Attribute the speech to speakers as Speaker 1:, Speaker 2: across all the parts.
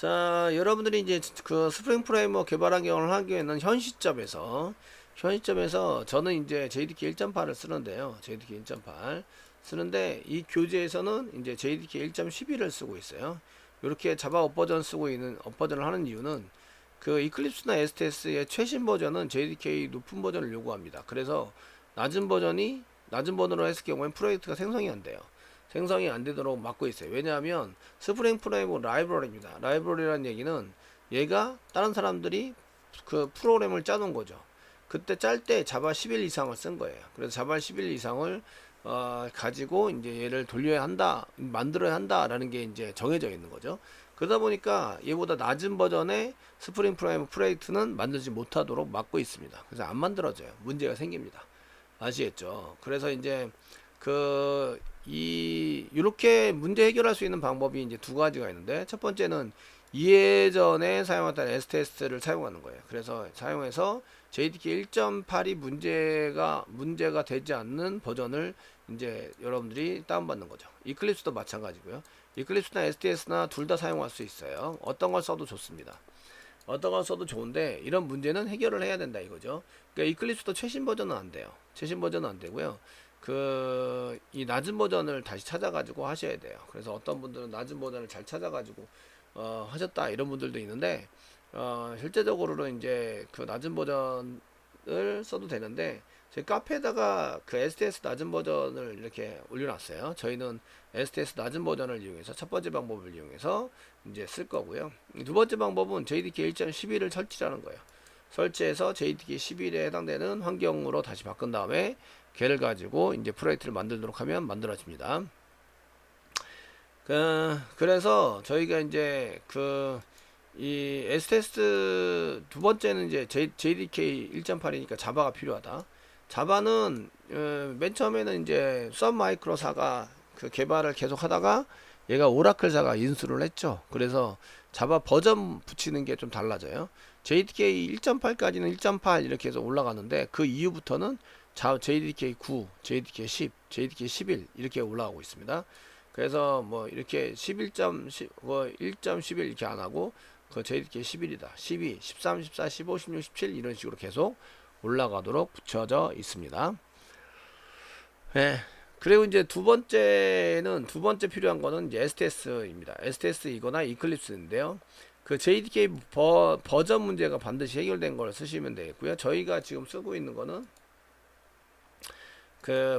Speaker 1: 자, 여러분들이 이제 그 스프링 프레임워크 개발 환경을 하기에는 현 시점에서 저는 이제 JDK 1.8을 쓰는데요. JDK 1.8 쓰는데 이 교재에서는 이제 JDK 1.11을 쓰고 있어요. 이렇게 자바 업버전 쓰고 있는 업버전을 하는 이유는 그 이클립스나 STS의 최신 버전은 JDK 높은 버전을 요구합니다. 그래서 낮은 버전으로 했을 경우엔 프로젝트가 생성이 안 돼요. 생성이 안 되도록 막고 있어요. 왜냐하면 스프링 프레임워크 라이브러리입니다. 라이브러리라는 얘기는 얘가 다른 사람들이 그 프로그램을 짜놓은 거죠. 그때 짤 때 자바 11 이상을 쓴 거예요. 그래서 자바 11 이상을 가지고 이제 얘를 돌려야 한다, 만들어야 한다라는 게 이제 정해져 있는 거죠. 그러다 보니까 얘보다 낮은 버전의 스프링 프레임워크는 만들지 못하도록 막고 있습니다. 그래서 안 만들어져요. 문제가 생깁니다. 아시겠죠? 그래서 이제 이렇게 문제 해결할 수 있는 방법이 이제 두 가지가 있는데, 첫 번째는 이해전에 사용했던 STS를 사용하는 거예요. 그래서 사용해서 JDK 1.8이 문제가 되지 않는 버전을 이제 여러분들이 다운받는 거죠. 이클립스도 마찬가지고요. 이클립스나 STS나 둘 다 사용할 수 있어요. 어떤 걸 써도 좋습니다. 어떤 걸 써도 좋은데 이런 문제는 해결을 해야 된다 이거죠. 그러니까 이클립스도 최신 버전은 안 돼요. 최신 버전은 안 되고요. 이 낮은 버전을 다시 찾아가지고 하셔야 돼요. 그래서 어떤 분들은 낮은 버전을 잘 찾아가지고 하셨다 이런 분들도 있는데, 실제적으로는 이제 그 낮은 버전을 써도 되는데, 제 카페에다가 그 STS 낮은 버전을 이렇게 올려놨어요. 저희는 STS 낮은 버전을 이용해서 첫 번째 방법을 이용해서 이제 쓸 거고요. 두 번째 방법은 JDK 1.11을 설치하는 거예요. 설치해서 JDK 11에 해당되는 환경으로 다시 바꾼 다음에 걔를 가지고 이제 프로젝트를 만들도록 하면 만들어집니다. 그래서 저희가 이제 이 STS 두 번째는 이제 JDK 1.8이니까 자바가 필요하다. 자바는 맨 처음에는 이제 썬마이크로사가 그 개발을 계속 하다가 얘가 오라클사가 인수를 했죠. 그래서 자바 버전 붙이는 게 좀 달라져요. JDK 1.8까지는 1.8 이렇게 해서 올라가는데 그 이후부터는 JDK 9, JDK 10, JDK 11 이렇게 올라가고 있습니다. 그래서 뭐 이렇게 1.11 이렇게 안 하고 그 JDK 11이다, 12, 13, 14, 15, 16, 17 이런 식으로 계속 올라가도록 붙여져 있습니다. 네. 그리고 이제 두 번째 필요한 거는 이제 STS입니다. STS이거나 이클립스인데요. 그 JDK 버전 문제가 반드시 해결된 걸 쓰시면 되겠고요. 저희가 지금 쓰고 있는 거는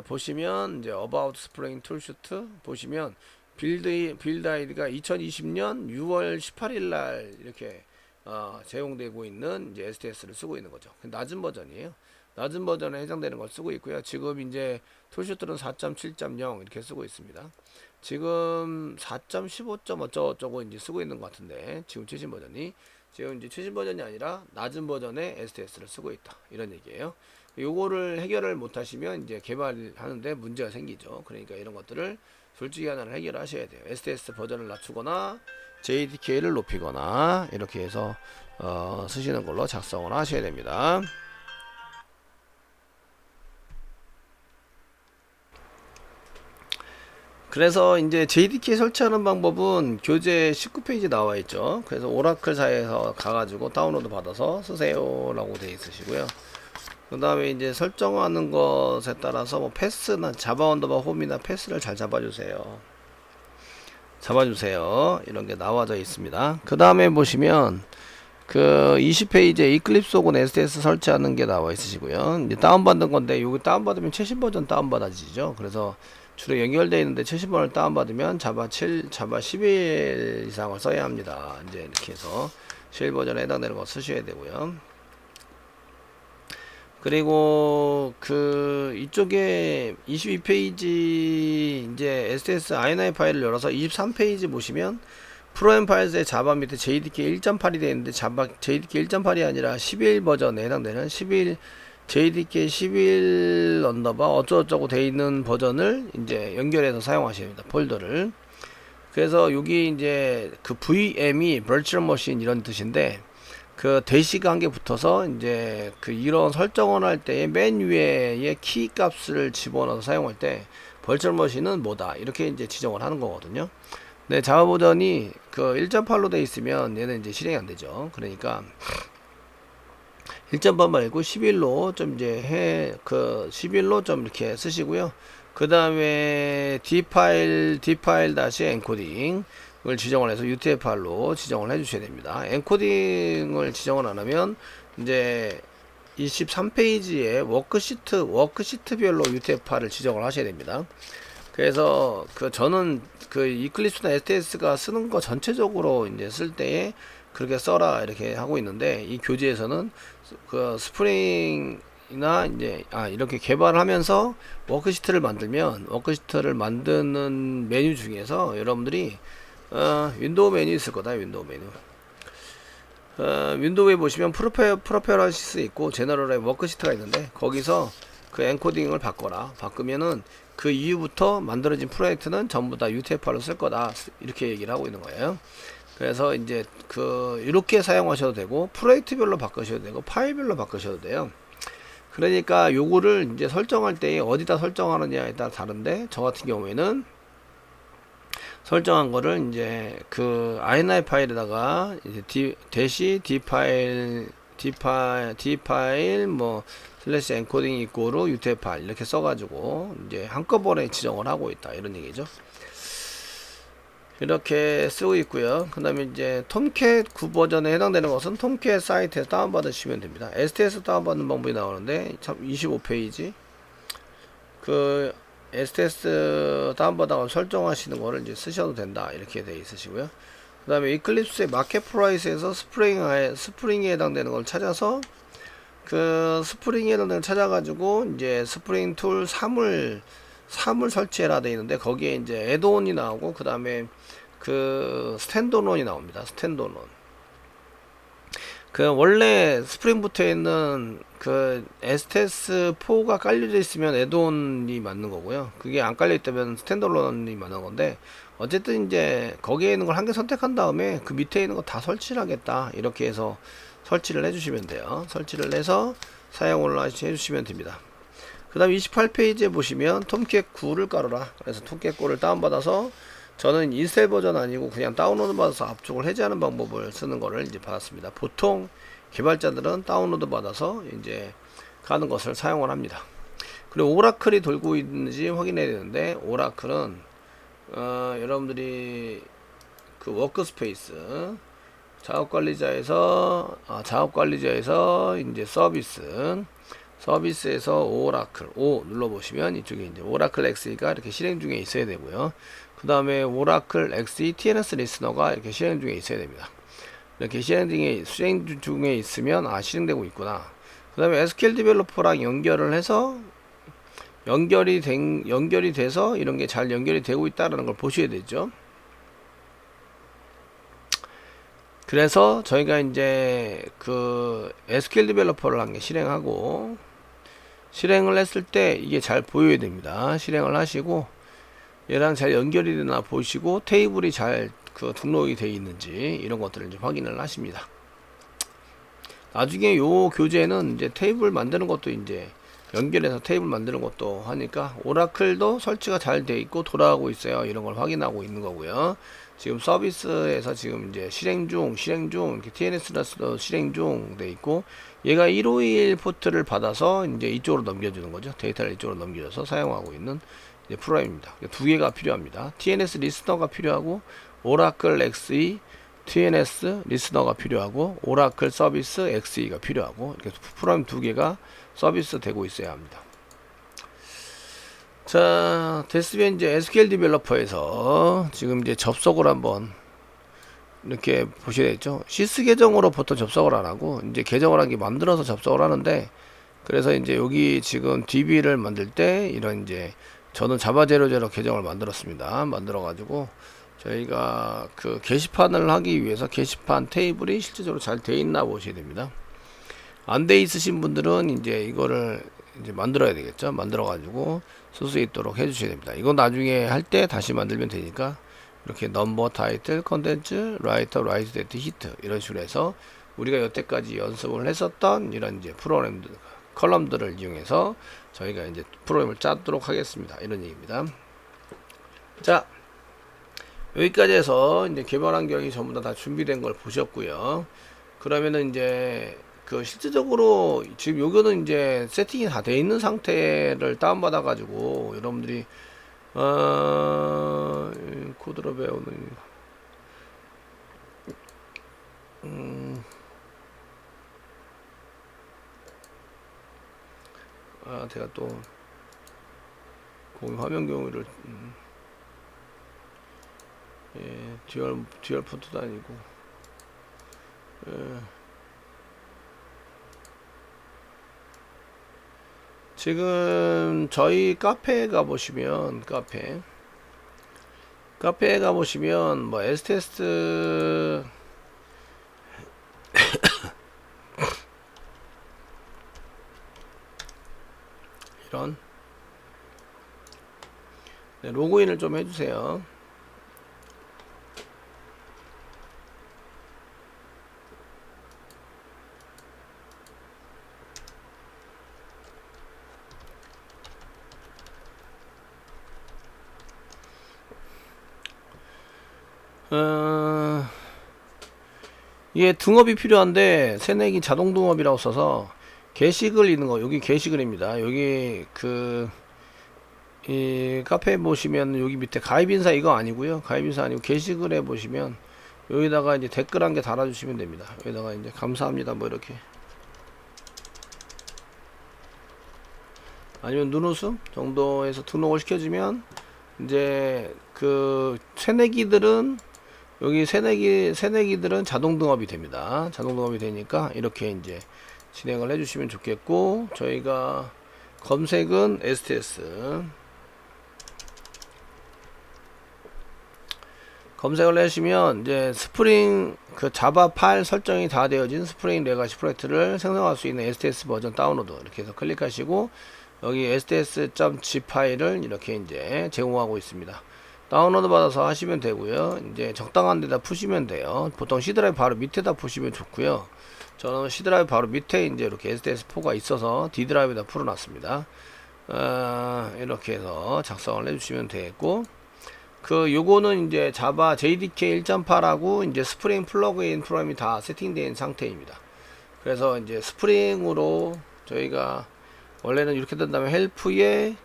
Speaker 1: 보시면 이제 About Spring Toolsuite 보시면 빌드 아이디가 2020년 6월 18일 날 이렇게 제공되고 있는 이제 STS를 쓰고 있는 거죠. 낮은 버전이에요. 낮은 버전에 해당되는 걸 쓰고 있고요. 지금 이제 툴슈트는 4.7.0 이렇게 쓰고 있습니다. 지금 4.15. 어쩌고 이제 쓰고 있는 것 같은데, 지금 최신 버전이 아니라 낮은 버전의 STS를 쓰고 있다 이런 얘기예요. 요거를 해결을 못 하시면 이제 개발하는데 문제가 생기죠. 그러니까 이런 것들을 둘 중에 하나를 해결하셔야 돼요. STS 버전을 낮추거나 JDK를 높이거나 이렇게 해서 쓰시는 걸로 작성을 하셔야 됩니다. 그래서 이제 JDK 설치하는 방법은 교재 19페이지 나와 있죠. 그래서 오라클사에서 가가지고 다운로드 받아서 쓰세요 라고 되어 있으시고요. 그 다음에 이제 설정하는 것에 따라서 뭐 패스나 자바 언더바 홈이나 패스를 잘 잡아주세요. 이런 게 나와져 있습니다. 그 다음에 보시면 20페이지에 이클립스 혹은 STS 설치하는 게 나와 있으시고요. 이제 다운받는 건데, 여기 다운받으면 최신 버전 다운받아지죠. 그래서 주로 연결되어 있는데 최신 버전을 다운받으면 자바 7, 자바 11 이상을 써야 합니다. 이제 이렇게 해서 11 버전에 해당되는 거 쓰셔야 되고요. 그리고 이쪽에 22페이지 이제 STS INI 파일을 열어서 23페이지 보시면 프로엠 파일스의 자바 밑에 JDK 1.8이 되어 있는데, JDK 1.8이 아니라 11 버전에 해당되는 JDK 11 언더바 어쩌고저쩌고 되어 있는 버전을 이제 연결해서 사용하셔야 합니다. 폴더를. 그래서 여기 이제 VM이 Virtual Machine 이런 뜻인데, 대시가 한 개 붙어서 이제 이런 설정을 할 때 맨 위에 키 값을 집어넣어서 사용할 때 Virtual Machine은 뭐다 이렇게 이제 지정을 하는 거거든요. 근데 자바 버전이 그 1.8로 돼 있으면 얘는 이제 실행이 안 되죠. 그러니까 1.8 말고 11로 좀 이제 11로 좀 이렇게 쓰시고요. 그 다음에 D 파일 다시 엔코딩을 지정을 해서 UTF-8로 지정을 해 주셔야 됩니다. 엔코딩을 지정을 안 하면 이제 23페이지에 워크시트별로 UTF-8을 지정을 하셔야 됩니다. 그래서 저는 이클립스나 STS가 쓰는 거 전체적으로 이제 쓸 때에 그렇게 써라 이렇게 하고 있는데, 이 교재에서는 스프링이나 이제 이렇게 개발을 하면서 워크시트를 만드는 메뉴 중에서 여러분들이 윈도우 메뉴 있을 거다. 윈도우 메뉴. 윈도우에 보시면 프로페러시스 있고 제너럴에 워크시트가 있는데, 거기서 그 엔코딩을 바꾸면은 그 이후부터 만들어진 프로젝트는 전부 다 UTF-8로 쓸 거다, 이렇게 얘기를 하고 있는 거예요. 그래서 이제 이렇게 사용하셔도 되고, 프로젝트별로 바꾸셔도 되고, 파일별로 바꾸셔도 돼요. 그러니까 요거를 이제 설정할 때 어디다 설정하느냐에 따라 다른데, 저 같은 경우에는 설정한 거를 이제 INI 파일에다가 이제 D 파일 뭐 슬래시 엔코딩 이꼬로 UTF-8 이렇게 써가지고 이제 한꺼번에 지정을 하고 있다, 이런 얘기죠. 이렇게 쓰고 있고요. 그 다음에 이제 톰캣 9 버전에 해당되는 것은 톰캣 사이트에서 다운받으시면 됩니다. STS 다운받는 방법이 나오는데, 참 25페이지 STS 다운받아서 설정하시는 거를 이제 쓰셔도 된다, 이렇게 되어 있으시고요. 그 다음에 이클립스의 마켓 프라이스에서 스프링에 해당되는 걸 찾아서 스프링에 해당되는 걸 찾아가지고 이제 스프링 툴 3을 설치해라 되어 있는데, 거기에 이제 애드온이 나오고 그 다음에 스탠드온이 나옵니다. 스탠드온. 원래 스프링부트에 있는 STS4가 깔려져 있으면 애드온이 맞는 거고요. 그게 안 깔려 있다면 스탠드얼론이 맞는 건데, 어쨌든 이제 거기에 있는 걸 한 개 선택한 다음에 그 밑에 있는 거 다 설치를 하겠다, 이렇게 해서 설치를 해주시면 돼요. 설치를 해서 사용을 해주시면 됩니다. 그 다음 28페이지에 보시면 톰캣 9를 깔아라. 그래서 톰캣 9를 다운받아서, 저는 인스텔 버전 아니고 그냥 다운로드 받아서 압축을 해제하는 방법을 쓰는 거를 이제 받았습니다. 보통 개발자들은 다운로드 받아서 이제 가는 것을 사용을 합니다. 그리고 오라클이 돌고 있는지 확인해야 되는데, 오라클은 여러분들이 워크스페이스 작업관리자에서 이제 서비스에서 오라클 O 눌러보시면 이쪽에 이제 오라클 XE가 이렇게 실행 중에 있어야 되고요. 그 다음에 오라클 XE TNS 리스너가 이렇게 실행 중에 있어야 됩니다. 이렇게 실행 중에 있으면 실행되고 있구나. 그 다음에 SQL 디벨로퍼랑 연결을 해서 연결이 돼서 이런 게 잘 연결이 되고 있다는 걸 보셔야 되죠. 그래서 저희가 이제 SQL 디벨로퍼를 한 개 실행을 했을 때 이게 잘 보여야 됩니다. 실행을 하시고 얘랑 잘 연결이 되나 보시고, 테이블이 잘 등록이 되어 있는지 이런 것들을 이제 확인을 하십니다. 나중에 요 교재는 이제 테이블 만드는 것도 이제 연결해서 테이블 만드는 것도 하니까, 오라클도 설치가 잘 되어 있고 돌아가고 있어요, 이런 걸 확인하고 있는 거고요. 지금 서비스에서 지금 이제 실행 중 이렇게 TNS라서도 실행 중 돼 있고, 얘가 151 포트를 받아서 이제 이쪽으로 넘겨주는 거죠. 데이터를 이쪽으로 넘겨줘서 사용하고 있는 이제 프로그램입니다. 두 개가 필요합니다. TNS 리스너가 필요하고, 오라클 XE TNS 리스너가 필요하고, 오라클 서비스 XE가 필요하고, 이렇게 프로그램 두 개가 서비스 되고 있어야 합니다. 자, 됐으면 이제 SQL 디벨로퍼에서 지금 이제 접속을 한번 이렇게 보셔야 되죠. 시스 계정으로 보통 접속을 안 하고 이제 계정을 한 개 만들어서 접속을 하는데, 그래서 이제 여기 지금 DB를 만들 때 이런 이제 저는 자바 제로제로 계정을 만들었습니다. 만들어 가지고 저희가 게시판을 하기 위해서 게시판 테이블이 실제적으로 잘 돼 있나 보셔야 됩니다. 안 돼 있으신 분들은 이제 이거를 이제 만들어야 되겠죠. 만들어 가지고 쓸 수 있도록 해 주셔야 됩니다. 이건 나중에 할 때 다시 만들면 되니까, 이렇게 넘버, 타이틀, 컨텐츠, 라이터, 라이트, 데이트, 히트 이런 식으로 해서 우리가 여태까지 연습을 했었던 이런 이제 프로그램들, 컬럼들을 이용해서 저희가 이제 프로그램을 짜도록 하겠습니다. 이런 얘기입니다. 자, 여기까지 해서 이제 개발 환경이 전부 다 준비된 걸 보셨고요. 그러면은 이제 그 실질적으로 지금 요거는 이제 세팅이 다 돼 있는 상태를 다운받아 가지고 여러분들이 코드로 배우는 제가 또 공유 화면 경우를 예, 듀얼 포트도 아니고 예. 지금 저희 카페에 가보시면 카페에 가보시면 뭐 S테스트 이런 네, 로그인을 좀 해주세요. 이게 등업이 필요한데 새내기 자동 등업이라고 써서 게시글 있는 거 여기 게시글입니다. 여기 이 카페에 보시면 여기 밑에 가입인사 이거 아니고요. 가입인사 아니고 게시글에 보시면 여기다가 이제 댓글 한 개 달아주시면 됩니다. 여기다가 이제 감사합니다 뭐 이렇게 아니면 눈웃음 정도에서 등록을 시켜주면 이제 그 새내기들은 여기 새내기들은 자동 등업이 됩니다. 자동 등업이 되니까 이렇게 이제 진행을 해주시면 좋겠고 저희가 검색은 STS 검색을 하시면 이제 스프링 그 자바 파일 설정이 다 되어진 스프링 레가시 프로젝트를 생성할 수 있는 STS 버전 다운로드 이렇게 해서 클릭하시고 여기 sts.g 파일을 이렇게 이제 제공하고 있습니다. 다운로드 받아서 하시면 되고요. 이제 적당한 데다 푸시면 돼요. 보통 C 드라이브 바로 밑에다 푸시면 좋고요. 저는 C 드라이브 바로 밑에 이제 이렇게 STS4가 있어서 D 드라이브에다 풀어놨습니다. 이렇게 해서 작성을 해주시면 되겠고, 요거는 이제 자바 JDK 1.8하고 이제 스프링 플러그인 프로그램이 다 세팅된 상태입니다. 그래서 이제 스프링으로 저희가 원래는 이렇게 된다면 헬프에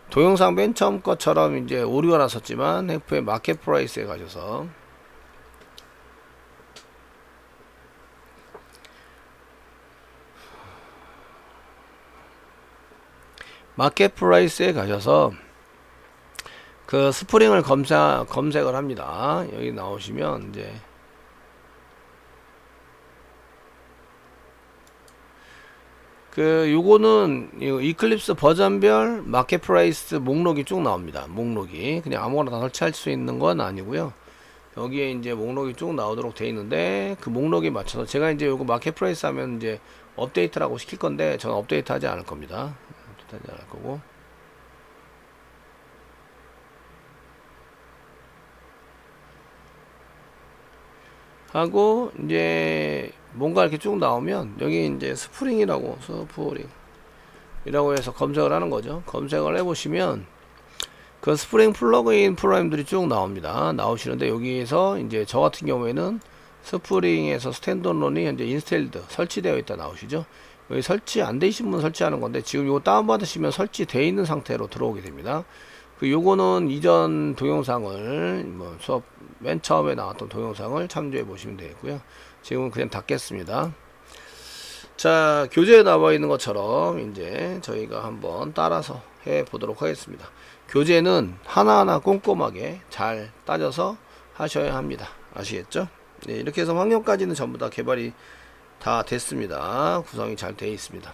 Speaker 1: 동영상 맨 처음 것처럼 이제 오류가 났었지만 헬프의 마켓 프라이스에 가셔서 그 스프링을 검색을 합니다. 여기 나오시면 이제 요거는 이클립스 버전별 마켓 프라이스 목록이 쭉 나옵니다. 목록이 그냥 아무거나 다 설치할 수 있는 건 아니고요. 여기에 이제 목록이 쭉 나오도록 돼 있는데 그 목록에 맞춰서 제가 이제 요거 마켓 프라이스 하면 이제 업데이트라고 시킬 건데 저는 업데이트 하지 않을 겁니다. 업데이트 하지 않을 거고. 하고 이제 뭔가 이렇게 쭉 나오면 여기 이제 스프링이라고 해서 검색을 하는 거죠. 검색을 해보시면 그 스프링 플러그인 프로그램들이 쭉 나옵니다. 나오시는데 여기에서 이제 저 같은 경우에는 스프링에서 스탠드얼론이 현재 인스텔드 설치되어 있다 나오시죠. 여기 설치 안 되신 분 설치하는 건데 지금 이거 다운받으시면 설치되어 있는 상태로 들어오게 됩니다. 요거는 이전 동영상을 뭐 수업 맨 처음에 나왔던 동영상을 참조해 보시면 되겠고요. 지금은 그냥 닫겠습니다. 자, 교재에 나와 있는 것처럼 이제 저희가 한번 따라서 해 보도록 하겠습니다. 교재는 하나하나 꼼꼼하게 잘 따져서 하셔야 합니다. 아시겠죠? 네, 이렇게 해서 환경까지는 전부 다 개발이 다 됐습니다. 구성이 잘 되어 있습니다.